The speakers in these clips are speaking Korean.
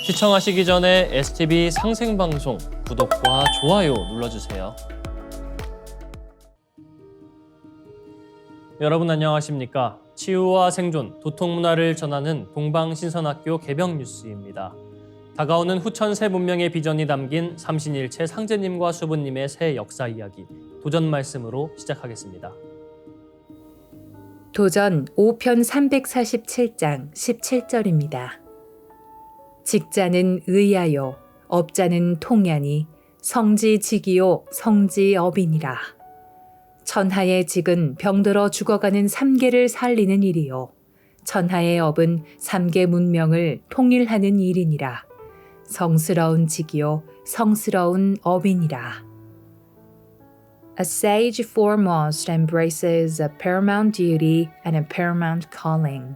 시청하시기 전에 STV 상생방송 구독과 좋아요 눌러주세요. 여러분 안녕하십니까? 치유와 생존, 도통문화를 전하는 동방신선학교 개병 뉴스입니다. 다가오는 후천 새 문명의 비전이 담긴 삼신일체 상제님과 수부님의 새 역사 이야기, 도전 말씀으로 시작하겠습니다. 도전 5편 347장 17절입니다. 직자는 의하여 업자는 통야니 성지직이요 성지업이니라. 천하의 직은 병들어 죽어가는 삼계를 살리는 일이요 천하의 업은 삼계 문명을 통일하는 일이니라. 성스러운 직이요 성스러운 업이니라. A sage foremost embraces a paramount duty and a paramount calling,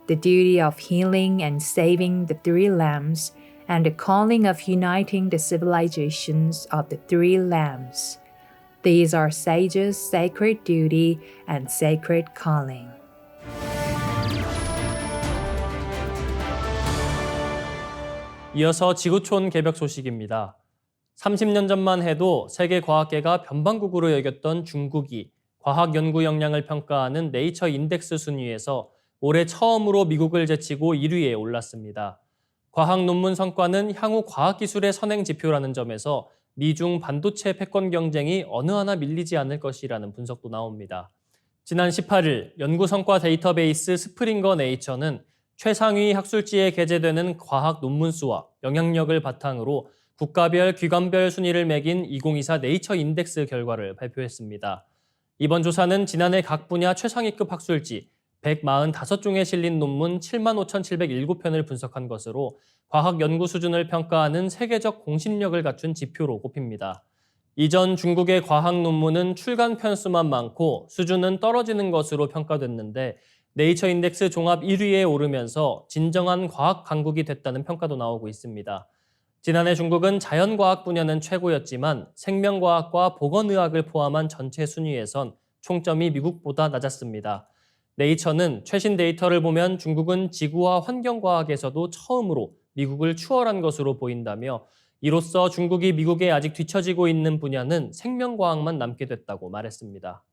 the duty of healing and saving the three lambs, and the calling of uniting the civilizations of the three lambs. These are sages' sacred duty and sacred calling. 이어서 지구촌 개벽 소식입니다. 30년 전만 해도 세계 과학계가 변방국으로 여겼던 중국이 과학 연구 역량을 평가하는 네이처 인덱스 순위에서 올해 처음으로 미국을 제치고 1위에 올랐습니다. 과학 논문 성과는 향후 과학기술의 선행 지표라는 점에서 미중 반도체 패권 경쟁이 어느 하나 밀리지 않을 것이라는 분석도 나옵니다. 지난 18일 연구 성과 데이터베이스 스프링거 네이처는 최상위 학술지에 게재되는 과학 논문 수와 영향력을 바탕으로 국가별, 기관별 순위를 매긴 2024 네이처 인덱스 결과를 발표했습니다. 이번 조사는 지난해 각 분야 최상위급 학술지 145종에 실린 논문 75,707편을 분석한 것으로 과학 연구 수준을 평가하는 세계적 공신력을 갖춘 지표로 꼽힙니다. 이전 중국의 과학 논문은 출간 편수만 많고 수준은 떨어지는 것으로 평가됐는데 네이처 인덱스 종합 1위에 오르면서 진정한 과학 강국이 됐다는 평가도 나오고 있습니다. 지난해 중국은 자연과학 분야는 최고였지만 생명과학과 보건의학을 포함한 전체 순위에선 총점이 미국보다 낮았습니다. 네이처는 최신 데이터를 보면 중국은 지구와 환경과학에서도 처음으로 미국을 추월한 것으로 보인다며 이로써 중국이 미국에 아직 뒤처지고 있는 분야는 생명과학만 남게 됐다고 말했습니다.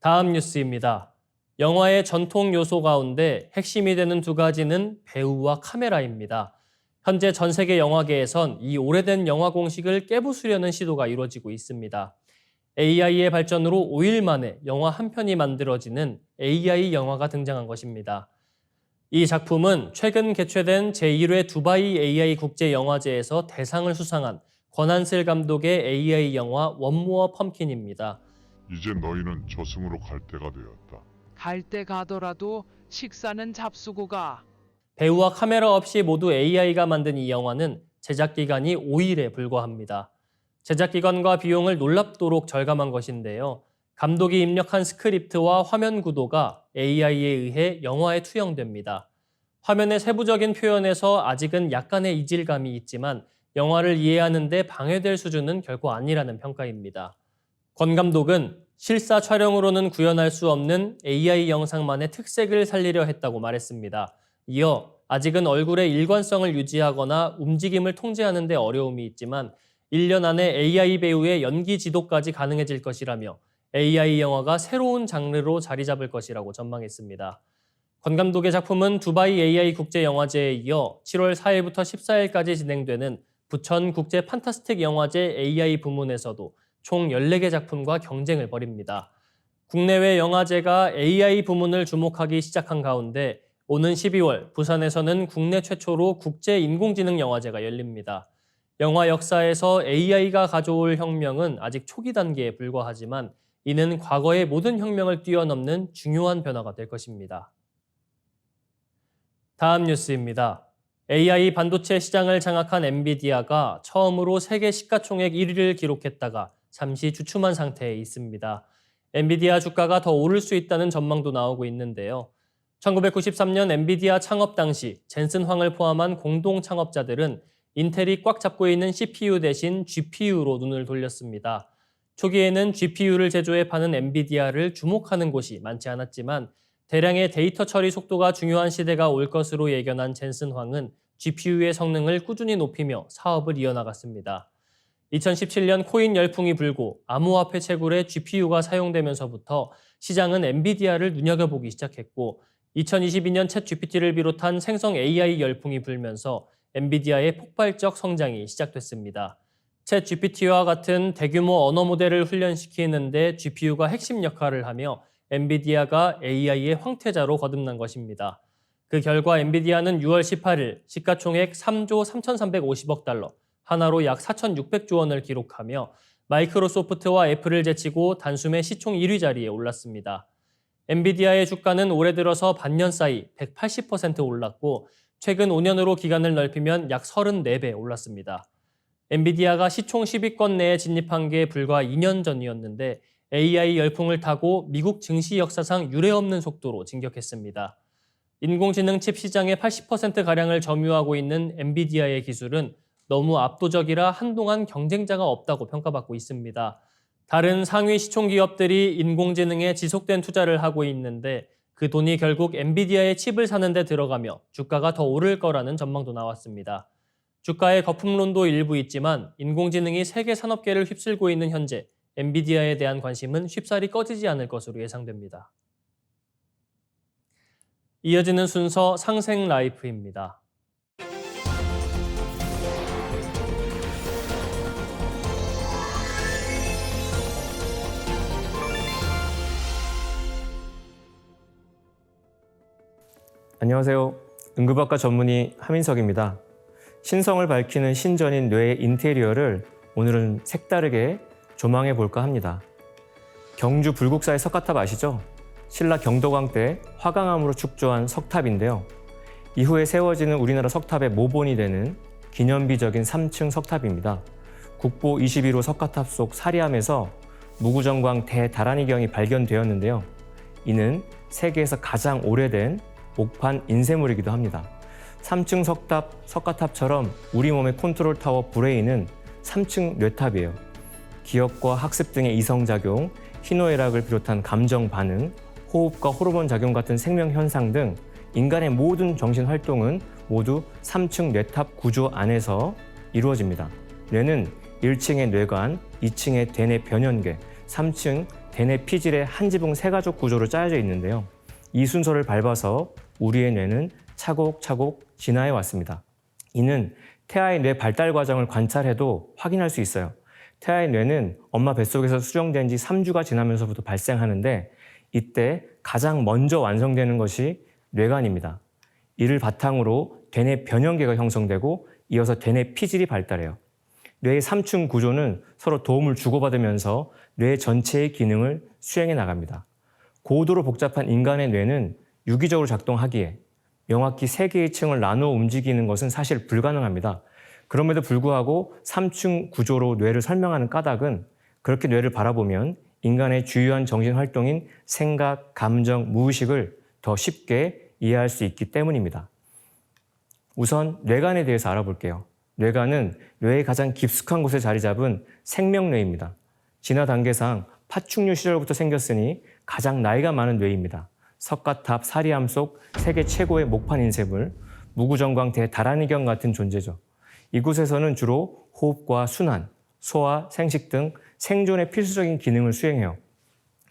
다음 뉴스입니다. 영화의 전통 요소 가운데 핵심이 되는 두 가지는 배우와 카메라입니다. 현재 전 세계 영화계에선 이 오래된 영화 공식을 깨부수려는 시도가 이루어지고 있습니다. AI의 발전으로 5일 만에 영화 한 편이 만들어지는 AI 영화가 등장한 것입니다. 이 작품은 최근 개최된 제1회 두바이 AI 국제영화제에서 대상을 수상한 권한슬 감독의 AI 영화 원모어 펌킨입니다. 이제 너희는 저승으로 갈 때가 되었다. 갈 때 가더라도 식사는 잡수고 가. 배우와 카메라 없이 모두 AI가 만든 이 영화는 제작 기간이 5일에 불과합니다. 제작 기간과 비용을 놀랍도록 절감한 것인데요. 감독이 입력한 스크립트와 화면 구도가 AI에 의해 영화에 투영됩니다. 화면의 세부적인 표현에서 아직은 약간의 이질감이 있지만 영화를 이해하는 데 방해될 수준은 결코 아니라는 평가입니다. 권 감독은 실사 촬영으로는 구현할 수 없는 AI 영상만의 특색을 살리려 했다고 말했습니다. 이어 아직은 얼굴의 일관성을 유지하거나 움직임을 통제하는 데 어려움이 있지만 1년 안에 AI 배우의 연기 지도까지 가능해질 것이라며 AI 영화가 새로운 장르로 자리 잡을 것이라고 전망했습니다. 권 감독의 작품은 두바이 AI 국제영화제에 이어 7월 4일부터 14일까지 진행되는 부천 국제 판타스틱 영화제 AI 부문에서도 총 14개 작품과 경쟁을 벌입니다. 국내외 영화제가 AI 부문을 주목하기 시작한 가운데 오는 12월 부산에서는 국내 최초로 국제 인공지능 영화제가 열립니다. 영화 역사에서 AI가 가져올 혁명은 아직 초기 단계에 불과하지만 이는 과거의 모든 혁명을 뛰어넘는 중요한 변화가 될 것입니다. 다음 뉴스입니다. AI 반도체 시장을 장악한 엔비디아가 처음으로 세계 시가총액 1위를 기록했다가 잠시 주춤한 상태에 있습니다. 엔비디아 주가가 더 오를 수 있다는 전망도 나오고 있는데요. 1993년 엔비디아 창업 당시 젠슨 황을 포함한 공동 창업자들은 인텔이 꽉 잡고 있는 CPU 대신 GPU로 눈을 돌렸습니다. 초기에는 GPU를 제조해 파는 엔비디아를 주목하는 곳이 많지 않았지만 대량의 데이터 처리 속도가 중요한 시대가 올 것으로 예견한 젠슨 황은 GPU의 성능을 꾸준히 높이며 사업을 이어나갔습니다. 2017년 코인 열풍이 불고 암호화폐 채굴에 GPU가 사용되면서부터 시장은 엔비디아를 눈여겨보기 시작했고 2022년 챗 GPT를 비롯한 생성 AI 열풍이 불면서 엔비디아의 폭발적 성장이 시작됐습니다. 챗 GPT와 같은 대규모 언어 모델을 훈련시키는 데 GPU가 핵심 역할을 하며 엔비디아가 AI의 황태자로 거듭난 것입니다. 그 결과 엔비디아는 6월 18일 시가총액 3조 3,350억 달러, 하나로 약 4,600조 원을 기록하며 마이크로소프트와 애플을 제치고 단숨에 시총 1위 자리에 올랐습니다. 엔비디아의 주가는 올해 들어서 반년 사이 180% 올랐고 최근 5년으로 기간을 넓히면 약 34배 올랐습니다. 엔비디아가 시총 10위권 내에 진입한 게 불과 2년 전이었는데 AI 열풍을 타고 미국 증시 역사상 유례없는 속도로 진격했습니다. 인공지능 칩 시장의 80%가량을 점유하고 있는 엔비디아의 기술은 너무 압도적이라 한동안 경쟁자가 없다고 평가받고 있습니다. 다른 상위 시총 기업들이 인공지능에 지속된 투자를 하고 있는데 그 돈이 결국 엔비디아의 칩을 사는 데 들어가며 주가가 더 오를 거라는 전망도 나왔습니다. 주가의 거품론도 일부 있지만 인공지능이 세계 산업계를 휩쓸고 있는 현재 엔비디아에 대한 관심은 쉽사리 꺼지지 않을 것으로 예상됩니다. 이어지는 순서 상생 라이프입니다. 안녕하세요. 응급학과 전문의 하민석입니다. 신성을 밝히는 신전인 뇌의 인테리어를 오늘은 색다르게 조망해 볼까 합니다. 경주 불국사의 석가탑 아시죠? 신라 경도광 때 화강암으로 축조한 석탑인데요. 이후에 세워지는 우리나라 석탑의 모본이 되는 기념비적인 3층 석탑입니다. 국보 21호 석가탑 속 사리암에서 무구정광 대다라니경이 발견되었는데요. 이는 세계에서 가장 오래된 목판 인쇄물이기도 합니다. 3층 석가탑처럼 우리 몸의 컨트롤 타워 브레인은 3층 뇌탑이에요. 기억과 학습 등의 이성작용, 희노애락을 비롯한 감정 반응, 호흡과 호르몬 작용 같은 생명 현상 등 인간의 모든 정신 활동은 모두 3층 뇌탑 구조 안에서 이루어집니다. 뇌는 1층의 뇌관, 2층의 대뇌 변연계, 3층 대뇌 피질의 한 지붕 세 가족 구조로 짜여져 있는데요. 이 순서를 밟아서 우리의 뇌는 차곡차곡 진화해 왔습니다. 이는 태아의 뇌 발달 과정을 관찰해도 확인할 수 있어요. 태아의 뇌는 엄마 뱃속에서 수정된 지 3주가 지나면서부터 발생하는데 이때 가장 먼저 완성되는 것이 뇌관입니다. 이를 바탕으로 대뇌 변연계가 형성되고 이어서 대뇌 피질이 발달해요. 뇌의 3층 구조는 서로 도움을 주고받으면서 뇌 전체의 기능을 수행해 나갑니다. 고도로 복잡한 인간의 뇌는 유기적으로 작동하기에 명확히 3개의 층을 나누어 움직이는 것은 사실 불가능합니다. 그럼에도 불구하고 3층 구조로 뇌를 설명하는 까닭은 그렇게 뇌를 바라보면 인간의 주요한 정신활동인 생각, 감정, 무의식을 더 쉽게 이해할 수 있기 때문입니다. 우선 뇌관에 대해서 알아볼게요. 뇌관은 뇌의 가장 깊숙한 곳에 자리 잡은 생명뇌입니다. 진화 단계상 파충류 시절부터 생겼으니 가장 나이가 많은 뇌입니다. 석가탑, 사리암 속 세계 최고의 목판 인쇄물, 무구정광 대다라니경 같은 존재죠. 이곳에서는 주로 호흡과 순환, 소화, 생식 등 생존의 필수적인 기능을 수행해요.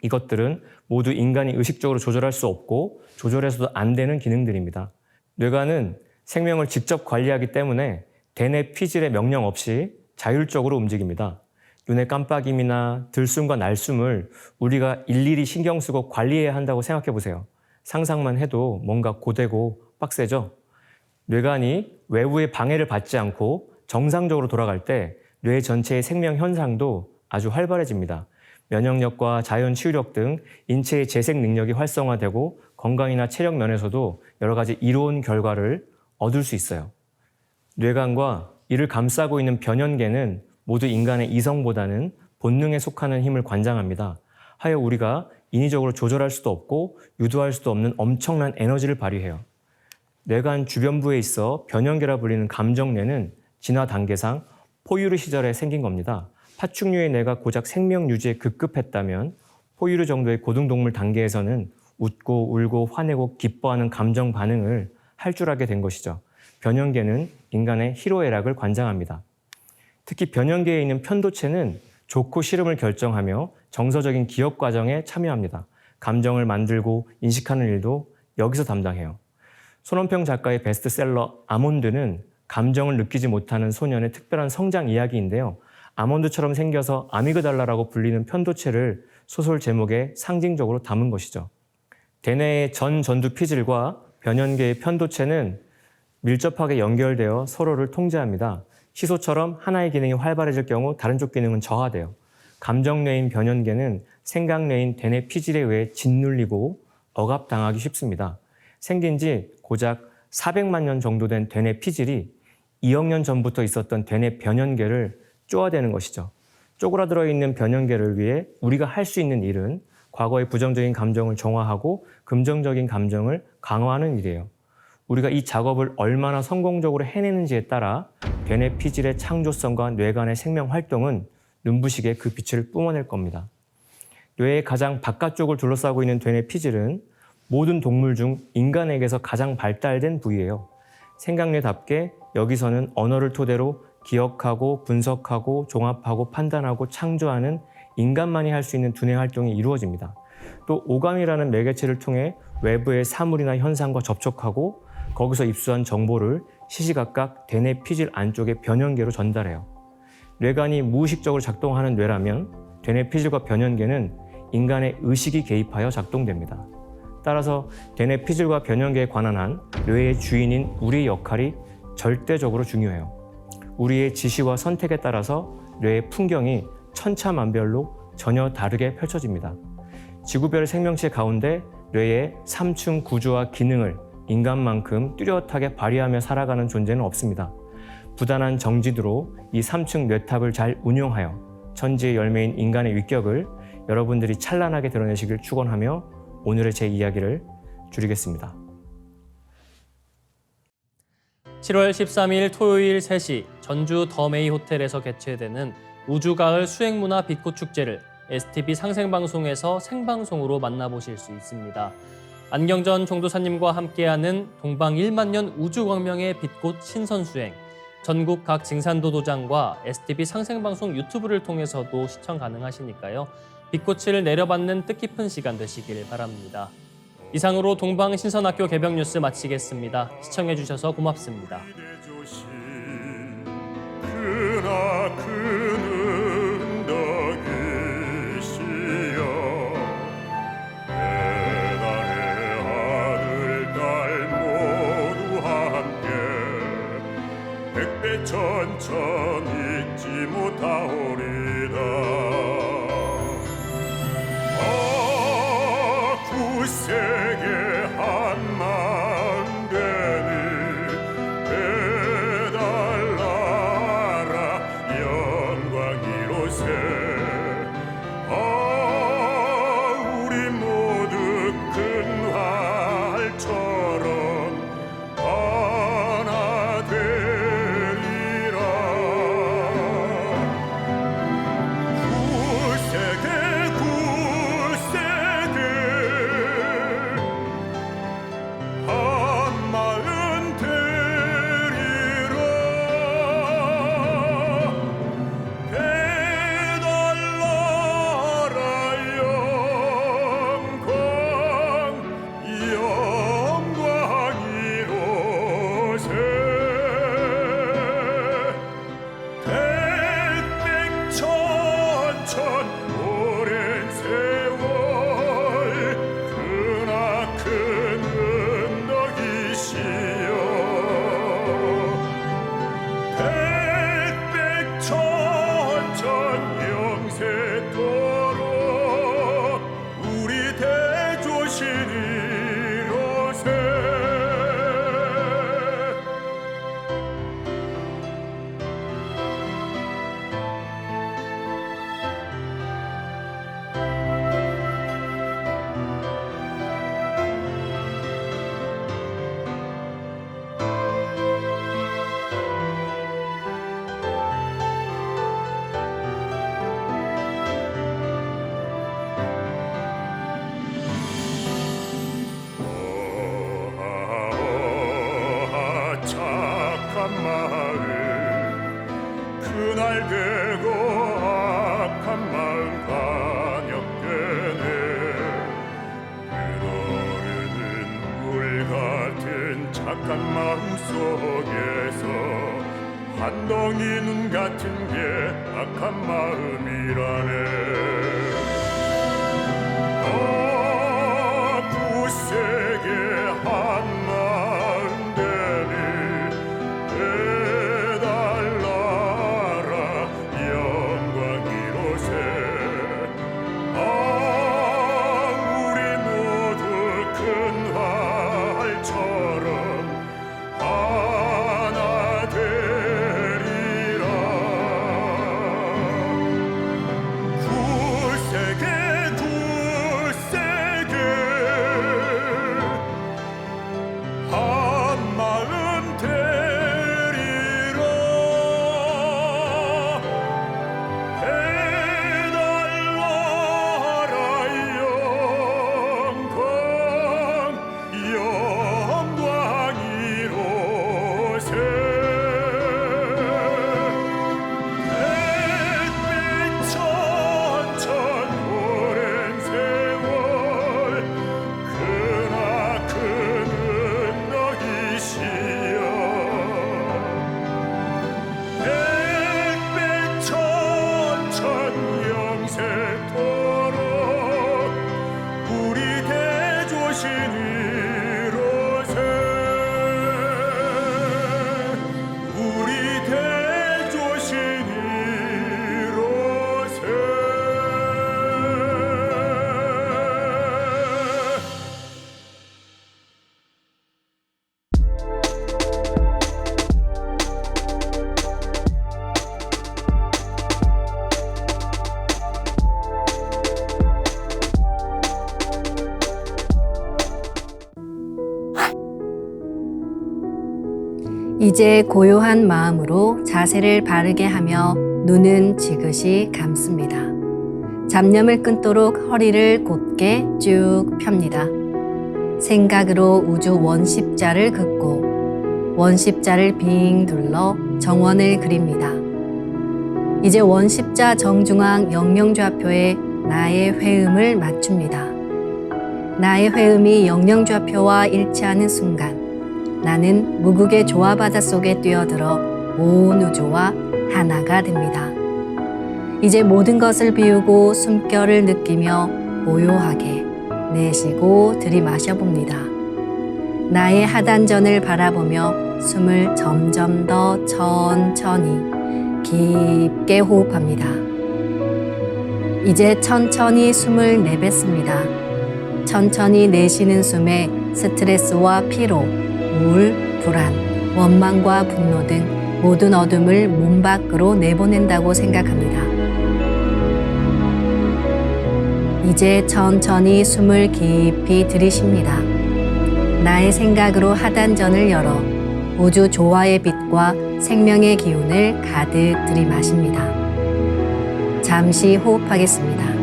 이것들은 모두 인간이 의식적으로 조절할 수 없고 조절해서도 안 되는 기능들입니다. 뇌관은 생명을 직접 관리하기 때문에 대뇌 피질의 명령 없이 자율적으로 움직입니다. 눈의 깜빡임이나 들숨과 날숨을 우리가 일일이 신경 쓰고 관리해야 한다고 생각해 보세요. 상상만 해도 뭔가 고되고 빡세죠? 뇌관이 외부의 방해를 받지 않고 정상적으로 돌아갈 때 뇌 전체의 생명 현상도 아주 활발해집니다. 면역력과 자연 치유력 등 인체의 재생 능력이 활성화되고 건강이나 체력 면에서도 여러 가지 이로운 결과를 얻을 수 있어요. 뇌관과 이를 감싸고 있는 변연계는 모두 인간의 이성보다는 본능에 속하는 힘을 관장합니다. 하여 우리가 인위적으로 조절할 수도 없고 유도할 수도 없는 엄청난 에너지를 발휘해요. 뇌관 주변부에 있어 변연계라 불리는 감정뇌는 진화 단계상 포유류 시절에 생긴 겁니다. 파충류의 뇌가 고작 생명 유지에 급급했다면 포유류 정도의 고등동물 단계에서는 웃고 울고 화내고 기뻐하는 감정 반응을 할 줄 알게 된 것이죠. 변형계는 인간의 희로애락을 관장합니다. 특히 변형계에 있는 편도체는 좋고 싫음을 결정하며 정서적인 기억 과정에 참여합니다. 감정을 만들고 인식하는 일도 여기서 담당해요. 손원평 작가의 베스트셀러 아몬드는 감정을 느끼지 못하는 소년의 특별한 성장 이야기인데요. 아몬드처럼 생겨서 아미그달라라고 불리는 편도체를 소설 제목에 상징적으로 담은 것이죠. 대뇌의 전두 피질과 변형계의 편도체는 밀접하게 연결되어 서로를 통제합니다. 시소처럼 하나의 기능이 활발해질 경우 다른 쪽 기능은 저하돼요. 감정뇌인 변형계는 생각뇌인 대뇌 피질에 의해 짓눌리고 억압당하기 쉽습니다. 생긴 지 고작 400만 년 정도 된 대뇌 피질이 2억 년 전부터 있었던 대뇌 변형계를 쪼아대는 것이죠. 쪼그라들어 있는 변형계를 위해 우리가 할 수 있는 일은 과거의 부정적인 감정을 정화하고 긍정적인 감정을 강화하는 일이에요. 우리가 이 작업을 얼마나 성공적으로 해내는지에 따라 대뇌 피질의 창조성과 뇌간의 생명 활동은 눈부시게 그 빛을 뿜어낼 겁니다. 뇌의 가장 바깥쪽을 둘러싸고 있는 대뇌 피질은 모든 동물 중 인간에게서 가장 발달된 부위예요. 생각뇌답게 여기서는 언어를 토대로 기억하고 분석하고 종합하고 판단하고 창조하는 인간만이 할 수 있는 두뇌 활동이 이루어집니다. 또 오감이라는 매개체를 통해 외부의 사물이나 현상과 접촉하고 거기서 입수한 정보를 시시각각 대뇌 피질 안쪽의 변형계로 전달해요. 뇌간이 무의식적으로 작동하는 뇌라면 대뇌 피질과 변형계는 인간의 의식이 개입하여 작동됩니다. 따라서 대뇌 피질과 변형계에 관한 한 뇌의 주인인 우리의 역할이 절대적으로 중요해요. 우리의 지시와 선택에 따라서 뇌의 풍경이 천차만별로 전혀 다르게 펼쳐집니다. 지구별 생명체 가운데 뇌의 3층 구조와 기능을 인간만큼 뚜렷하게 발휘하며 살아가는 존재는 없습니다. 부단한 정지도로 이 3층 뇌탑을 잘 운용하여 천지의 열매인 인간의 위격을 여러분들이 찬란하게 드러내시길 축원하며 오늘의 제 이야기를 줄이겠습니다. 7월 13일 토요일 3시 전주 더메이 호텔에서 개최되는 우주가을 수행문화 빛꽃 축제를 STV 상생방송에서 생방송으로 만나보실 수 있습니다. 안경전 총도사님과 함께하는 동방 1만 년 우주광명의 빛꽃 신선수행, 전국 각 징산도 도장과 STV 상생방송 유튜브를 통해서도 시청 가능하시니까요. 빛꽃을 내려받는 뜻깊은 시간 되시길 바랍니다. 이상으로 동방신선학교 개병 뉴스 마치겠습니다. 시청해주셔서 고맙습니다. 그는 덕이시여 배달의 아들 딸 모두 함께 백배천천 잊지 못하오리다. 구세계 한마음 되니 배달나라 영광 이로새. 우리 모두 큰 활처럼 하나 되리라. 구세계 악한 마음 그날 되고 악한 마음 강역되네 흐르는 물 같은 착한 마음 속에서 한 덩이 눈 같은 게 악한 마음이라네 굳세게 한 마음 되니 해달라라 영광 이로새 우리 모두 큰 활처럼 하나 되리라 굳세게 한 마음 되리라 해달라라 영광 이로새 백백 천천 오랜 세월 크나큰 너희시여 백백 천천 영세토록 우리 대조신이로세 우리 대조신이로세 이제 고요한 마음으로 자세를 바르게 하며 눈은 지그시 감습니다. 잡념을 끊도록 허리를 곧게 쭉 펴니다. 생각으로 우주 원십자를 긋고 원십자를 빙 둘러 정원을 그립니다. 이제 원십자 정중앙 영영좌표에 나의 회음을 맞춥니다. 나의 회음이 영영좌표와 일치하는 순간 나는 무국의 조화바다 속에 뛰어들어 온 우주와 하나가 됩니다. 이제 모든 것을 비우고 숨결을 느끼며 고요하게 내쉬고 들이마셔 봅니다. 나의 하단전을 바라보며 숨을 점점 더 천천히 깊게 호흡합니다. 이제 천천히 숨을 내뱉습니다. 천천히 내쉬는 숨에 스트레스와 피로, 우울, 불안, 원망과 분노 등 모든 어둠을 몸 밖으로 내보낸다고 생각합니다. 이제 천천히 숨을 깊이 들이쉽니다. 나의 생각으로 하단전을 열어 우주 조화의 빛과 생명의 기운을 가득 들이마십니다. 잠시 호흡하겠습니다.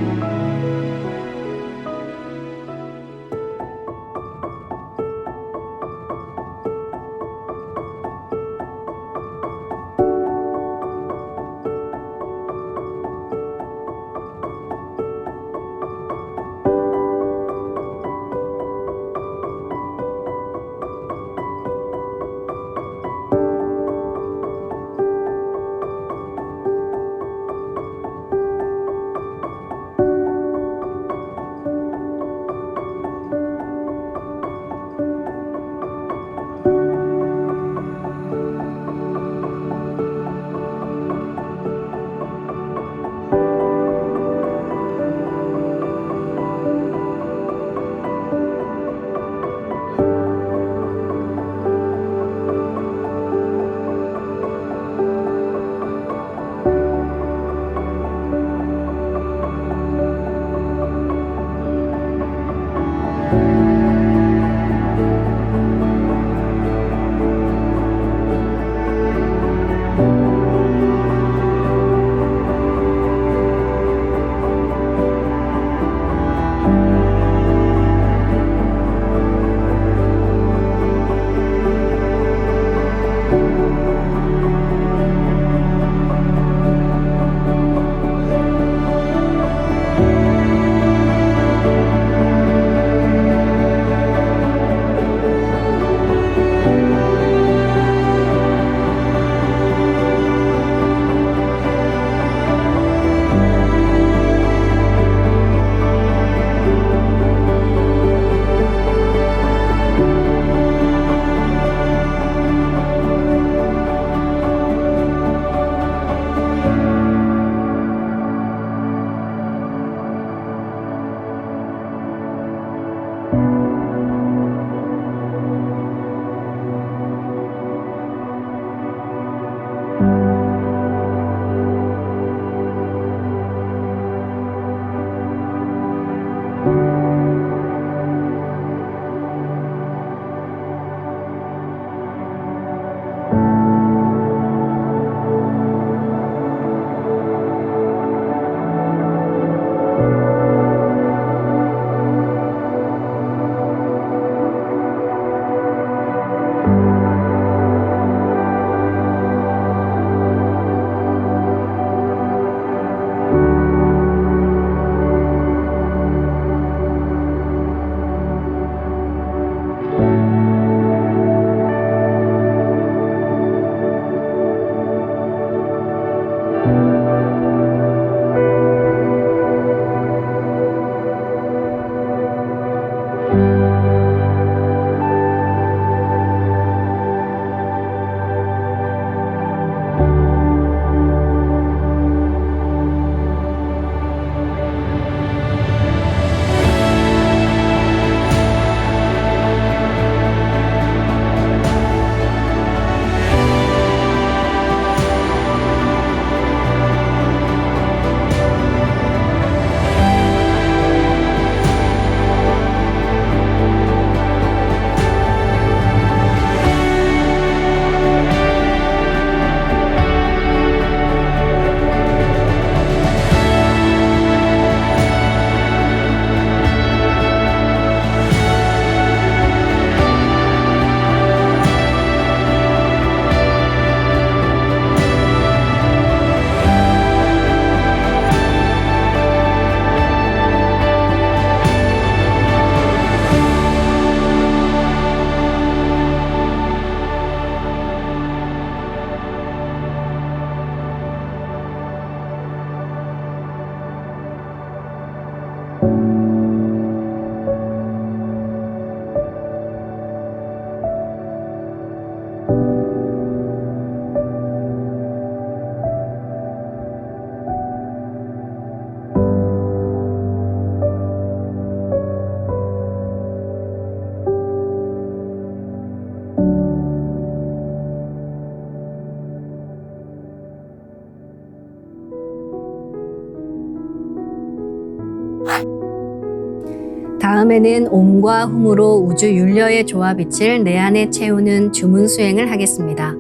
다음에는 옴과 훔으로 우주 윤려의 조화빛을 내 안에 채우는 주문 수행을 하겠습니다.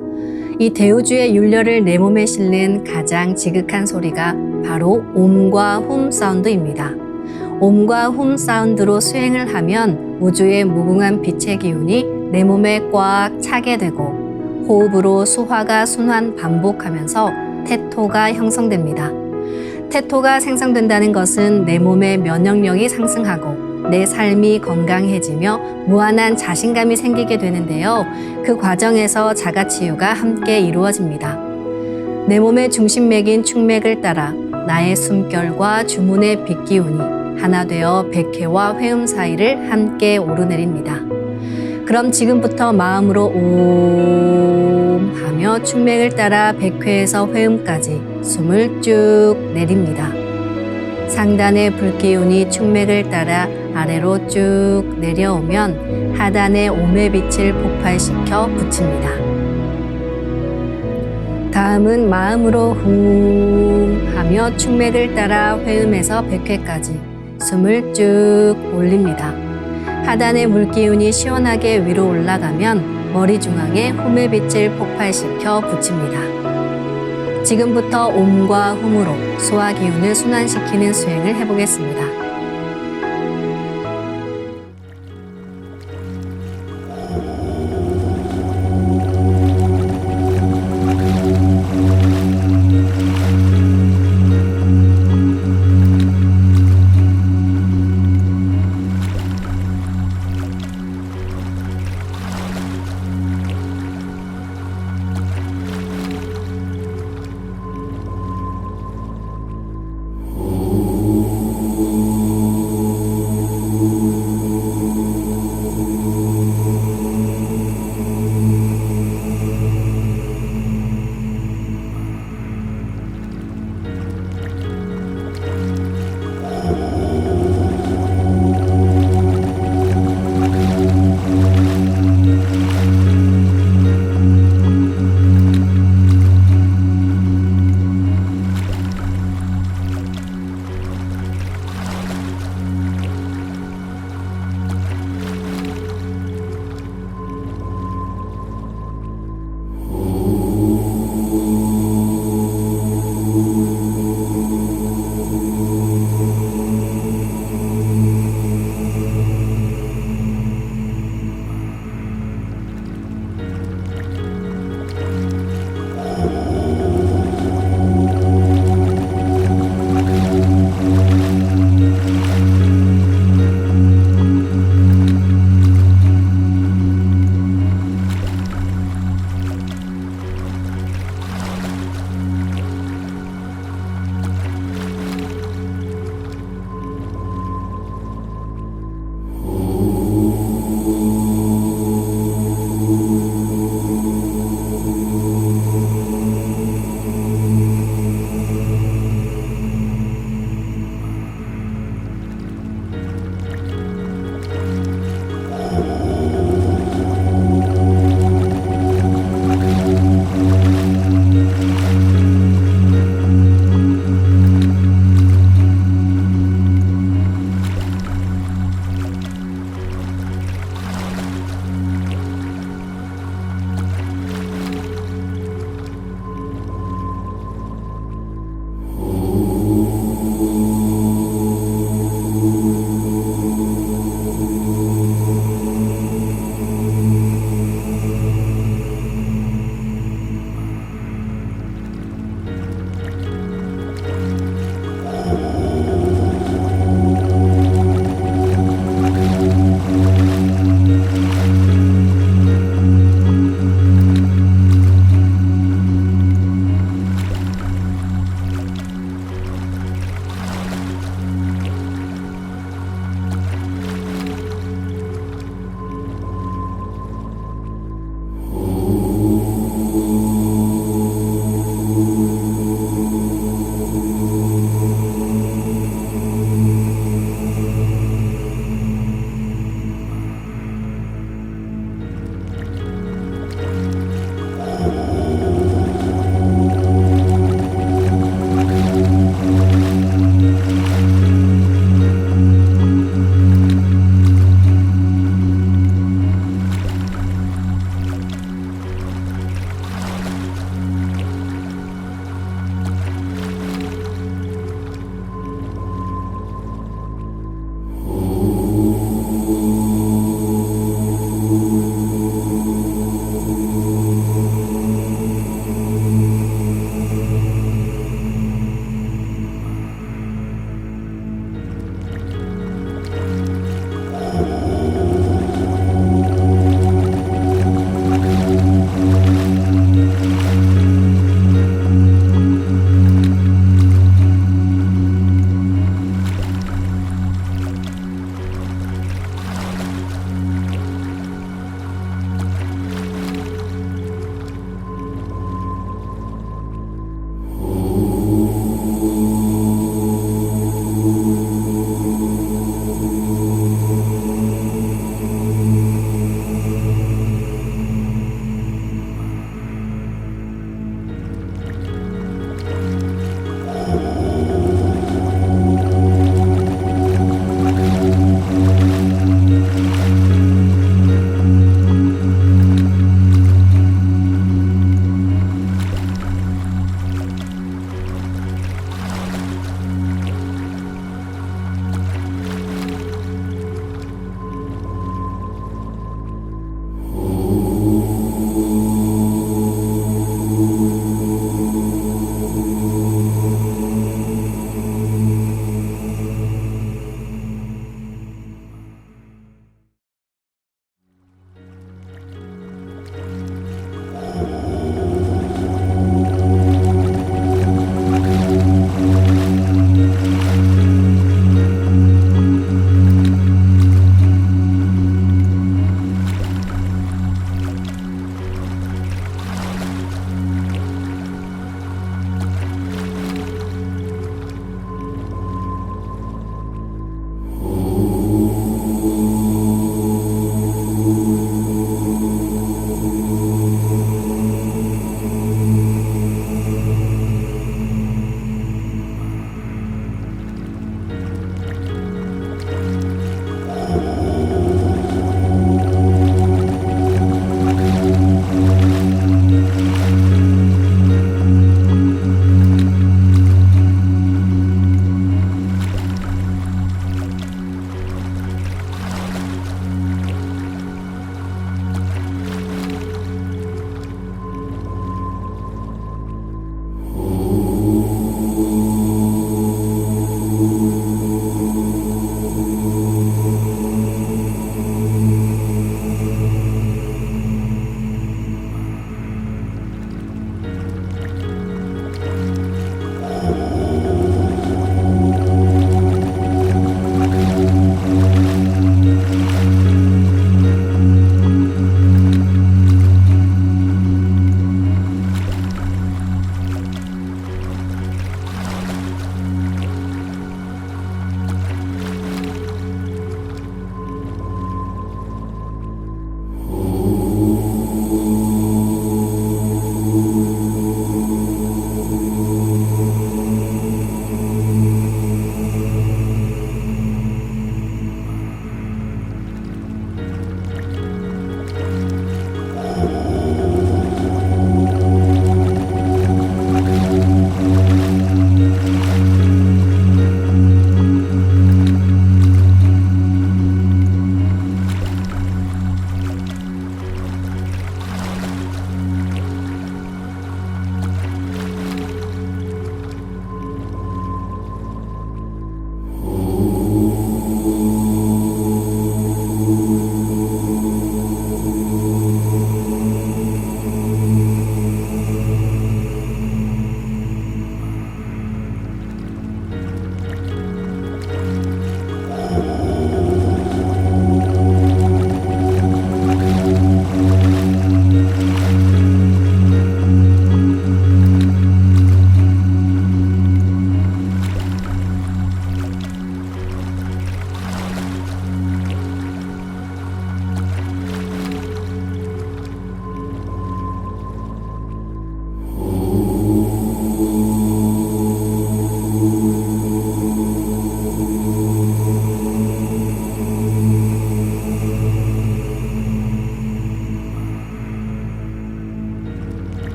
이 대우주의 윤려를 내 몸에 실는 가장 지극한 소리가 바로 옴과 훔 사운드입니다. 옴과 훔 사운드로 수행을 하면 우주의 무궁한 빛의 기운이 내 몸에 꽉 차게 되고 호흡으로 수화가 순환 반복하면서 태토가 형성됩니다. 태토가 생성된다는 것은 내 몸의 면역력이 상승하고 내 삶이 건강해지며 무한한 자신감이 생기게 되는데요. 그 과정에서 자가치유가 함께 이루어집니다. 내 몸의 중심맥인 축맥을 따라 나의 숨결과 주문의 빛기운이 하나 되어 백회와 회음 사이를 함께 오르내립니다. 그럼 지금부터 마음으로 옴 하며 축맥을 따라 백회에서 회음까지 숨을 쭉 내립니다. 상단의 불기운이 축맥을 따라 아래로 쭉 내려오면 하단의 옴의 빛을 폭발시켜 붙입니다. 다음은 마음으로 훔 하며 축맥을 따라 회음에서 백회까지 숨을 쭉 올립니다. 하단의 물기운이 시원하게 위로 올라가면 머리 중앙에 홈의 빛을 폭발시켜 붙입니다. 지금부터 옴과 훔으로 소화 기운을 순환시키는 수행을 해보겠습니다.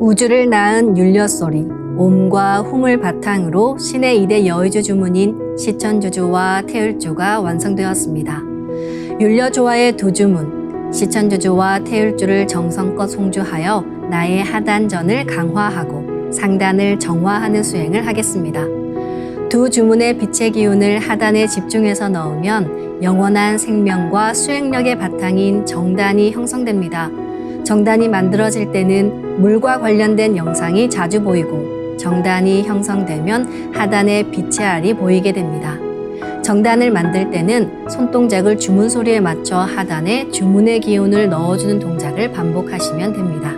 우주를 낳은 율려소리, 옴과 hum을 바탕으로 신의 2대 여의주 주문인 시천주주와 태율주가 완성되었습니다. 율려조화의 두 주문, 시천주주와 태율주를 정성껏 송주하여 나의 하단전을 강화하고 상단을 정화하는 수행을 하겠습니다. 두 주문의 빛의 기운을 하단에 집중해서 넣으면 영원한 생명과 수행력의 바탕인 정단이 형성됩니다. 정단이 만들어질 때는 물과 관련된 영상이 자주 보이고 정단이 형성되면 하단에 빛의 알이 보이게 됩니다. 정단을 만들 때는 손동작을 주문 소리에 맞춰 하단에 주문의 기운을 넣어주는 동작을 반복하시면 됩니다.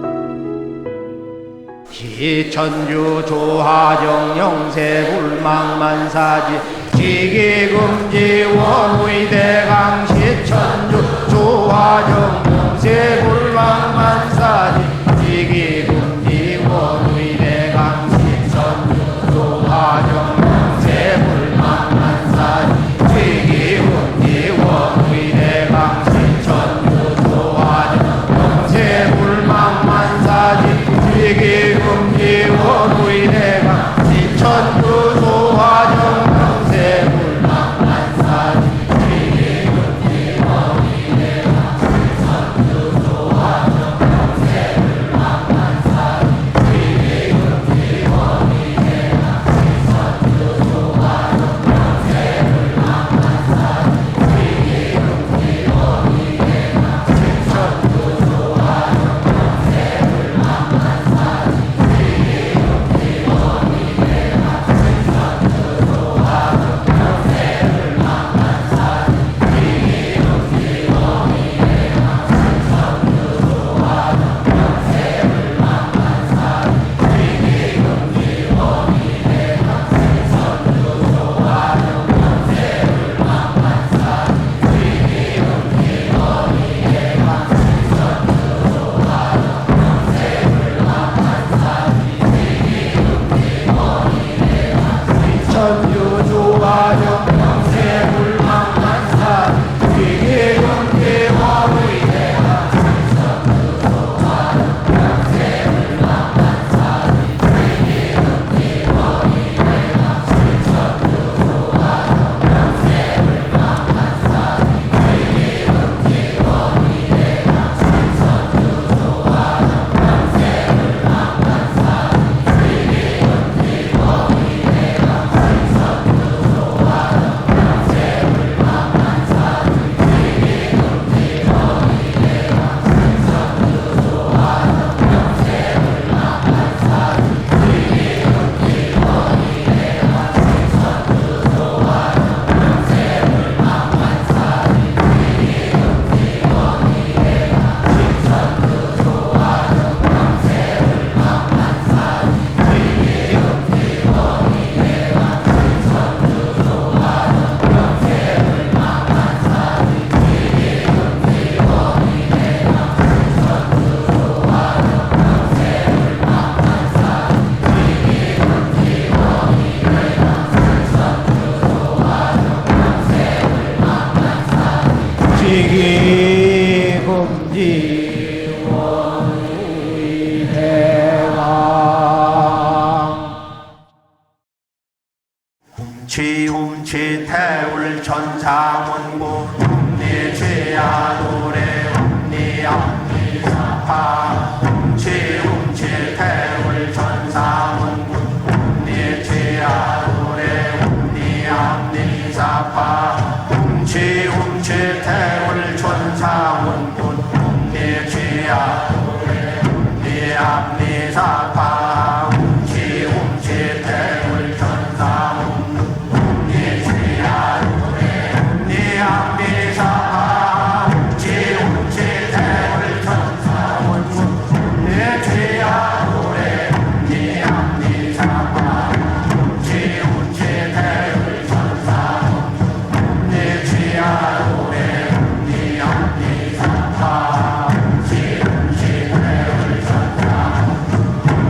시천주 조하정 영세 불망만사지 지기금지 원의대강 시천주 조하정 영세 불망만사지 지기금지 원의대강 시천주 조하정 영세 불망만사지 지기금지 원의대강 시천주 조하정 영세 불망만사지 지기금지 원의대강 시천주 조하정 영세 불망만사지 지기금지 원의대강 시천주 조하정 영세 불망만사지 지기금지 원의대강 시천주 조하정 영세 불망만사지 지기금지 원의대강 시천주 조하정 영세 불망만사지 천주 조하정 영세 불망만사지 지기금지 원의대강 시천주 조하정 영세 불망만사지 지기금지 원의대강 시천주 조하정 영세 불망만사지 지기금지 원의대강 시천주 조하정 영세 불망만사지 지기금지 원의대강 지기금지 원의대강 훔치 태울 천상원고 훔니 죄야 노래 훔니 앞니 사파 훔치 태울 천상원고 훔니 죄야 노래 훔니 앞니 사파 훔치 태울 천상원고 훔니 죄야 노래 훔니 앞니 사파 훔치 태울 천상원고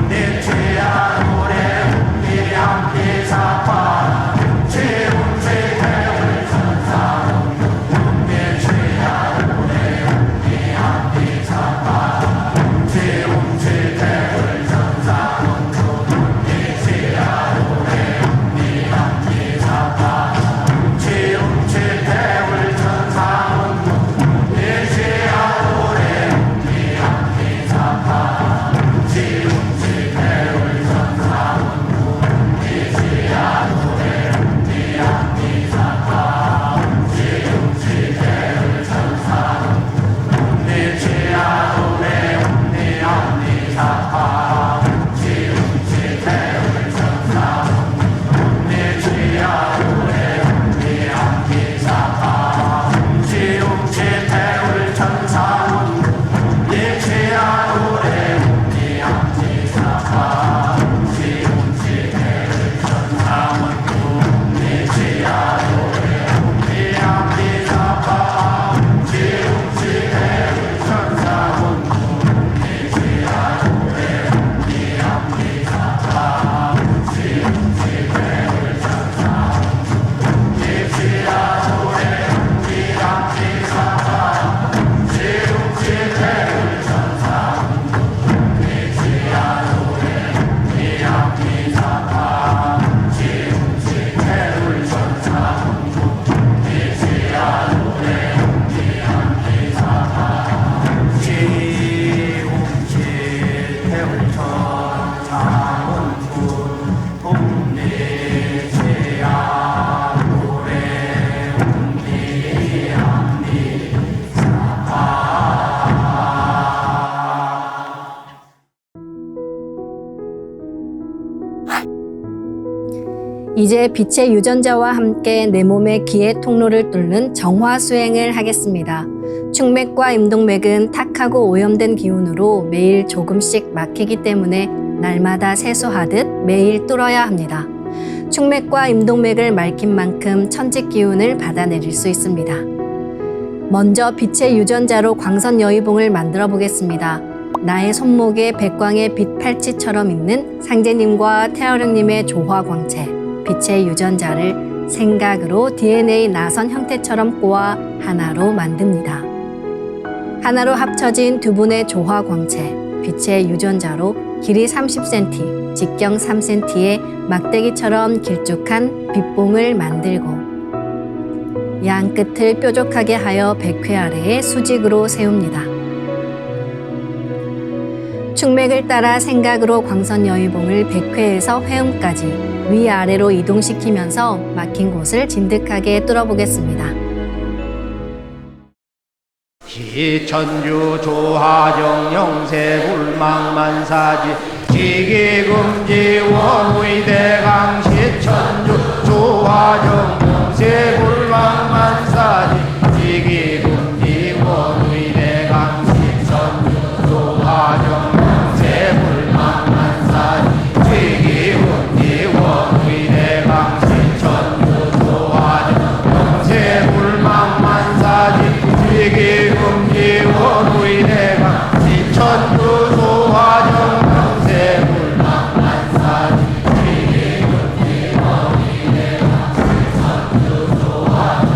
내 죄 천사문군 동네 제야 노래 옴니 암니 이제 빛의 유전자와 함께 내 몸의 기의 통로를 뚫는 정화 수행을 하겠습니다. 충맥과 임동맥은 탁하고 오염된 기운으로 매일 조금씩 막히기 때문에 날마다 세수하듯 매일 뚫어야 합니다. 충맥과 임동맥을 맑힌 만큼 천직 기운을 받아내릴 수 있습니다. 먼저 빛의 유전자로 광선 여의봉을 만들어 보겠습니다. 나의 손목에 백광의 빛 팔찌처럼 있는 상제님과 태어령님의 조화광채, 빛의 유전자를 생각으로 DNA 나선 형태처럼 꼬아 하나로 만듭니다. 하나로 합쳐진 두 분의 조화광채, 빛의 유전자로 길이 30cm, 직경 3cm의 막대기처럼 길쭉한 빛봉을 만들고 양 끝을 뾰족하게 하여 백회 아래에 수직으로 세웁니다. 충맥을 따라 생각으로 광선 여의봉을 백회에서 회음까지 위아래로 이동시키면서 막힌 곳을 진득하게 뚫어보겠습니다. 기천주 조하정 영세 불망만사지 지기금지 원의대강 시천주 조하정 영세 불망만사지 지기금지 원의대강 시천주 조하정 영세 불망만사지 지기금지 원의대강 시천주 조하정 영세 불망만사지 지기금지 원의대강 시천주 조하정 영세 불망만사지 지기금지 원의대강 시천주 조하정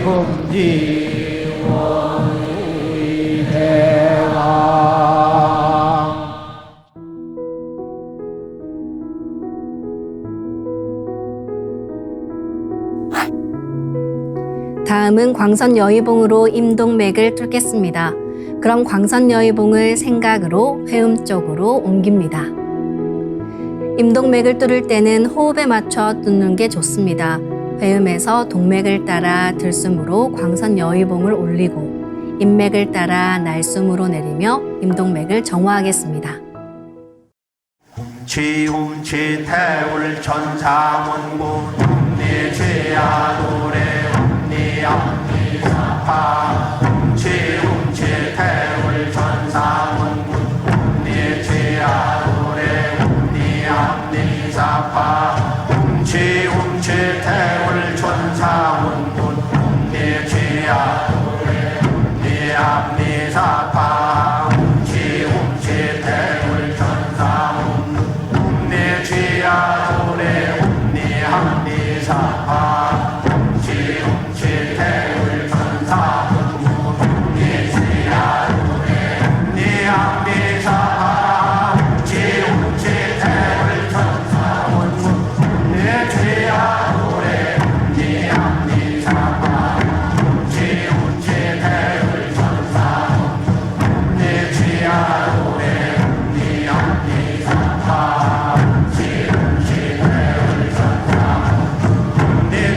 지기금지 원의 대왕 다음은 광선 여의봉으로 임동맥을 뚫겠습니다. 그럼 광선 여의봉을 생각으로 회음 쪽으로 옮깁니다. 임동맥을 뚫을 때는 호흡에 맞춰 뚫는 게 좋습니다. 회음에서 동맥을 따라 들숨으로 광선 여의봉을 올리고 인맥을 따라 날숨으로 내리며 임동맥을 정화하겠습니다. 지움치 태울 천사문구 내 죄야 노래 내 앞니 사파 지움치 태울 천사문구 내 죄야 노래 내 앞니 사파 지움치 태울 천사문구 내 죄야 노래 내 앞니 사파 지움치 태울 천사문구 내 죄야 노래 내 앞니 사파 지움치 태울 천사문구 내 죄야 노래 내 앞니 사파 지움치 태울 천사문구 내 죄야 노래 내 앞니 사파 지움치 태울 천사문구 내 죄야 노래 내 앞니 사파 지움치 태울 천사문구 내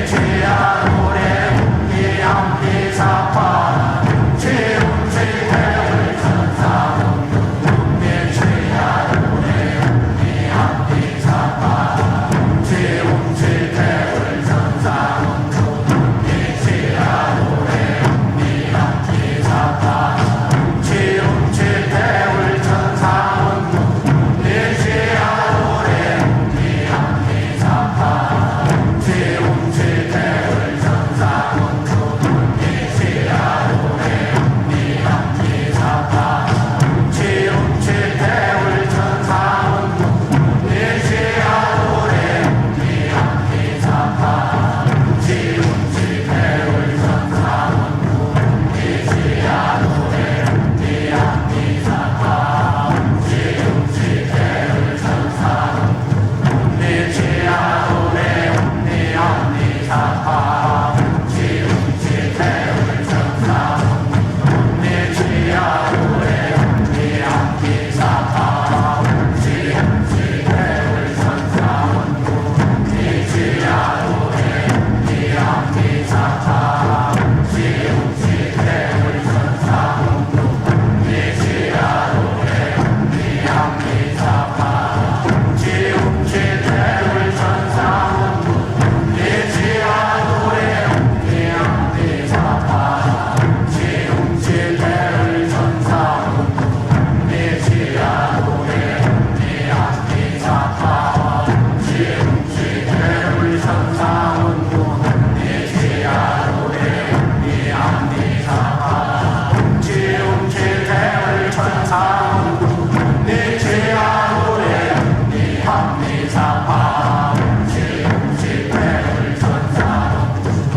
암리사파 웅치웅치태울천사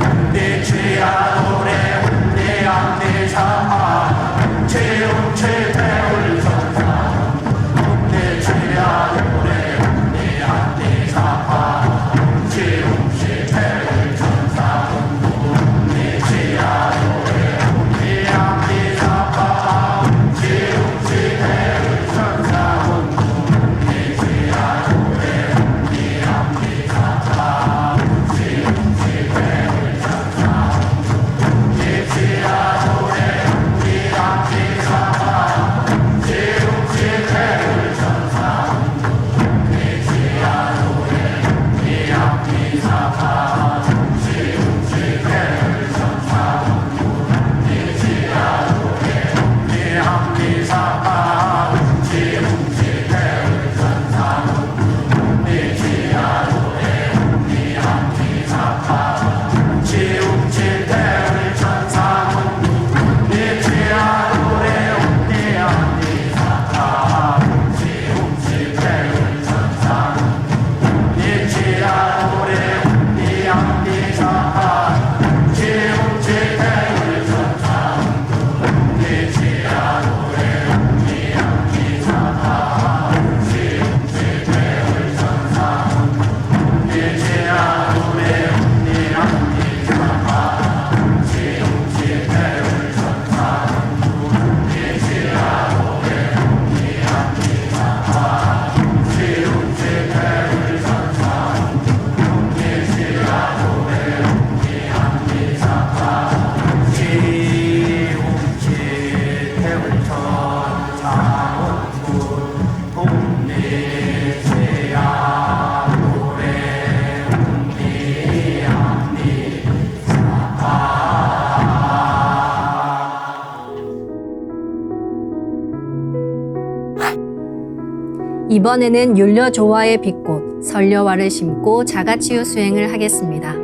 웅리치야 노래 웅리 암리사파 웅치웅치태울천사 웅리치야 노래 웅리 암리사파 웅치웅치태울천사 웅리치야 노래 웅리 암리사파 웅치웅치태울천사 웅리치야 노래 웅리 암리사파 웅치웅치태울천사 웅리치야 노래 웅리 암리사파 웅치웅치태울천사 웅리치야 노래 웅리 암리사파 웅치웅치태울천사 웅리치야 노래 웅리 암리사파 웅치웅치태울천사 웅리치야 노래 웅리 암리사파 웅치웅치태울천사 웅리치야 노래 웅리 암리사파 웅치웅치태울천사 웅리치야 노래 웅리 암리사파 웅치웅치태울천사 웅리치야 노래 웅리 암리사파 웅치웅치태울천사 웅리치야 노래 웅리 암리사파 웅치웅치태울천사 웅리치야 노래 웅리 암리사파 웅치웅치태울천사 웅리치야 노래 웅리 암리사파 웅치웅치태울천사 웅리치야 노래 웅리 이번에는 율려조화의 빛꽃 설려화를 심고 자가치유 수행을 하겠습니다.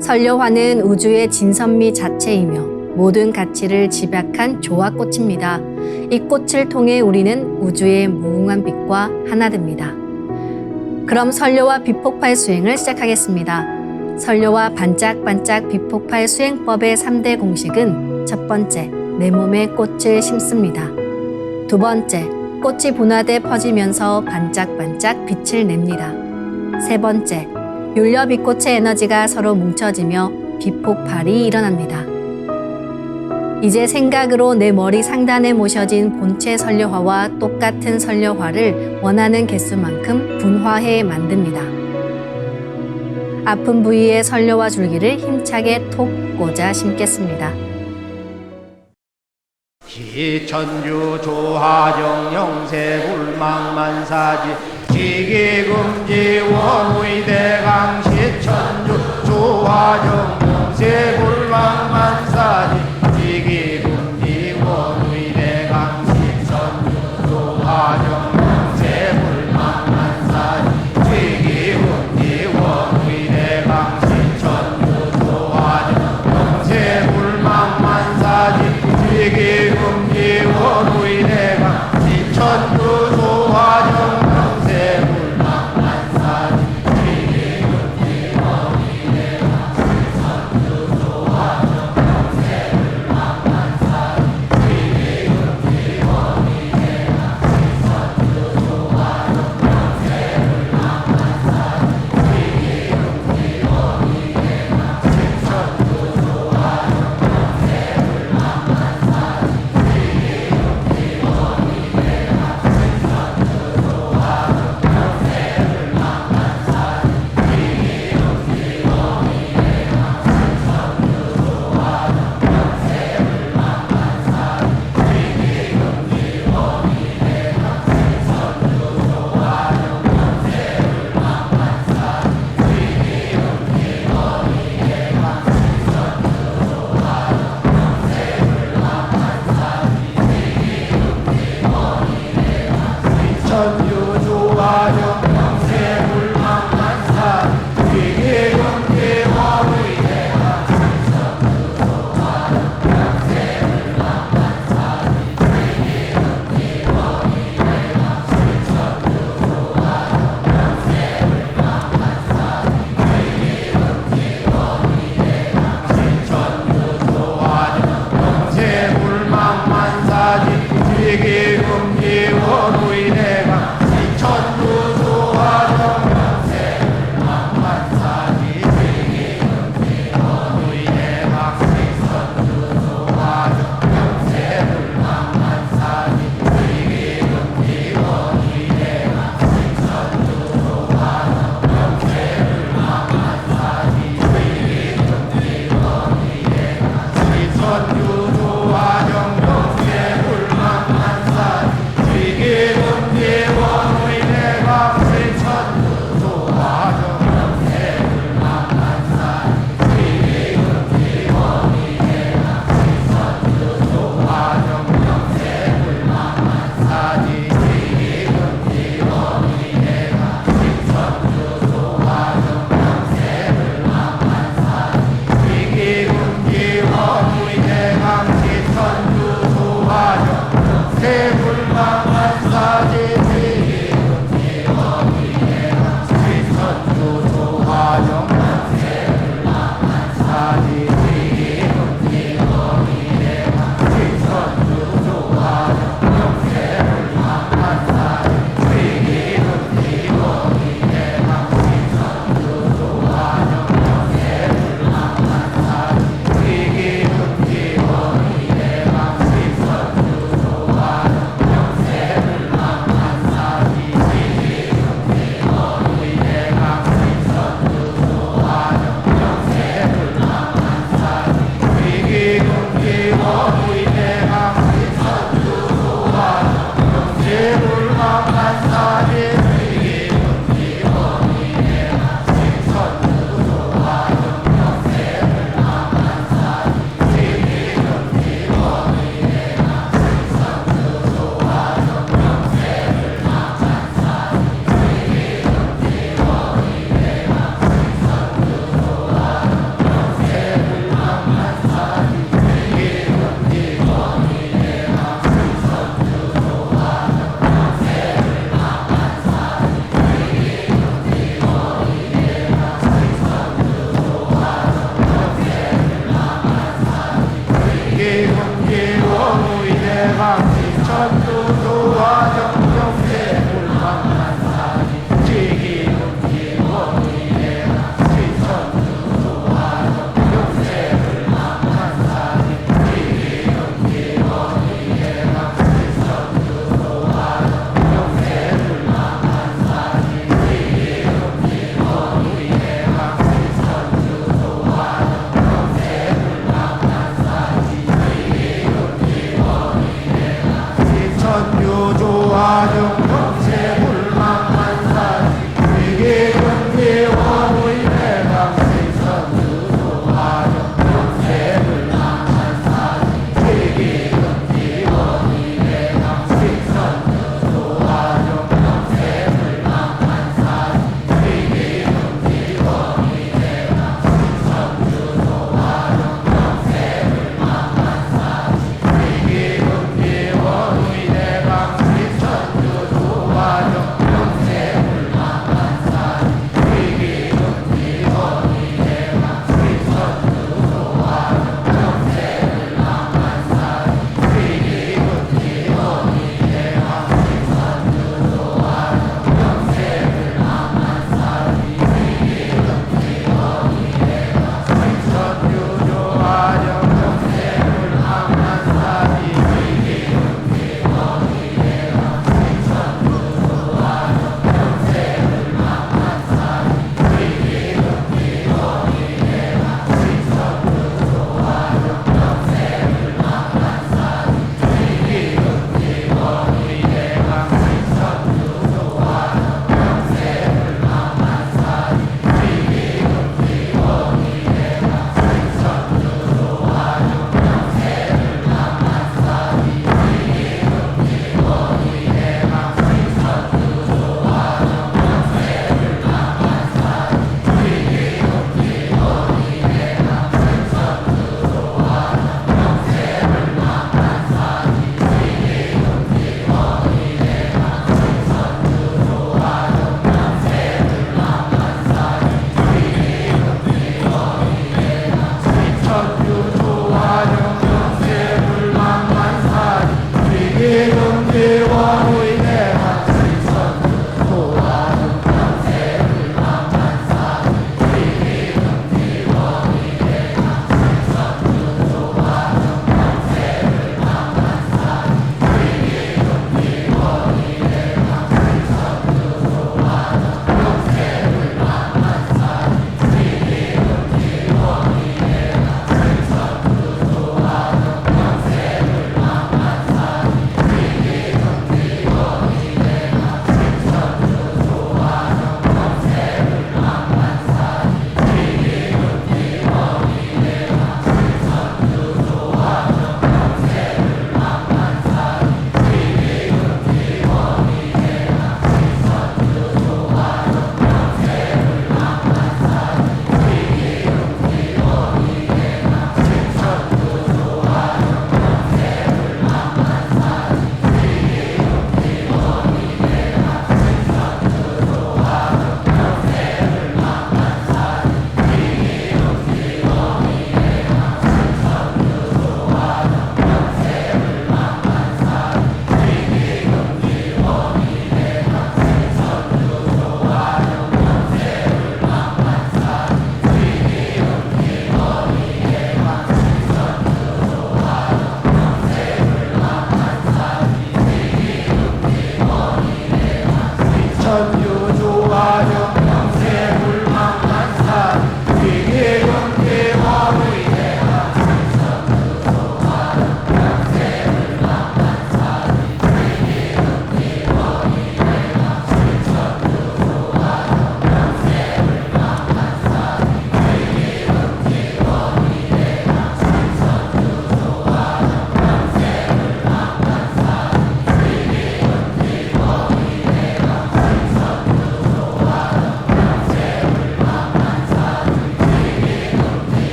설려화는 우주의 진선미 자체이며 모든 가치를 집약한 조화꽃입니다. 이 꽃을 통해 우리는 우주의 무궁한 빛과 하나 됩니다. 그럼 설려화 빛폭발 수행을 시작하겠습니다. 설려화 반짝반짝 빛폭발 수행법의 3대 공식은 첫 번째, 내 몸에 꽃을 심습니다. 두 번째, 꽃이 분화돼 퍼지면서 반짝반짝 빛을 냅니다. 세 번째, 율려빛꽃의 에너지가 서로 뭉쳐지며 빛폭발이 일어납니다. 이제 생각으로 내 머리 상단에 모셔진 본체 설려화와 똑같은 설려화를 원하는 개수만큼 분화해 만듭니다. 아픈 부위에 설려화 줄기를 힘차게 톡 꽂아 심겠습니다. 시천주 조화정 영세 불망만사지 지기금지 원의대강 시천주 조화정 영세 불망만사지 지기금지 원의대강 시천주 조화정 영세 불망만사지 지기금지 원의대강 시천주 조화정 영세 불망만사지 지기금지 원의대강 시천주 조화정 영세 불망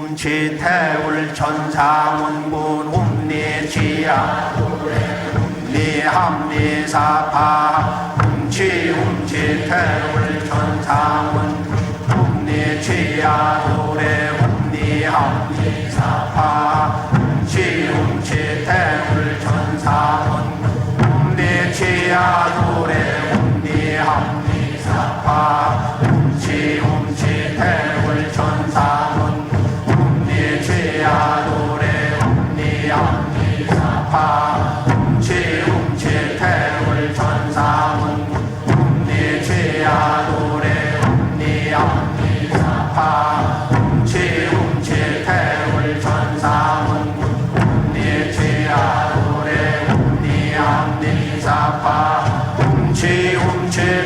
움치 태울 천상운군 움니치야 니함니사파 움치 태울 천상운 움니치야 노래 움니함니사파 움치 태울 천상운 움니치야 노래 움니함니사파 움치 태울 천상운 움니치야 노래 움니함니사파 움치 태울 천상운 움니치야 노래 움니함니사파 움치 태울 천상운 움니치야 노래 움니함니사파 움치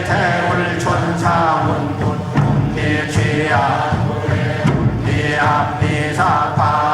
태울 천상운 움니치야 노래 움니함니사파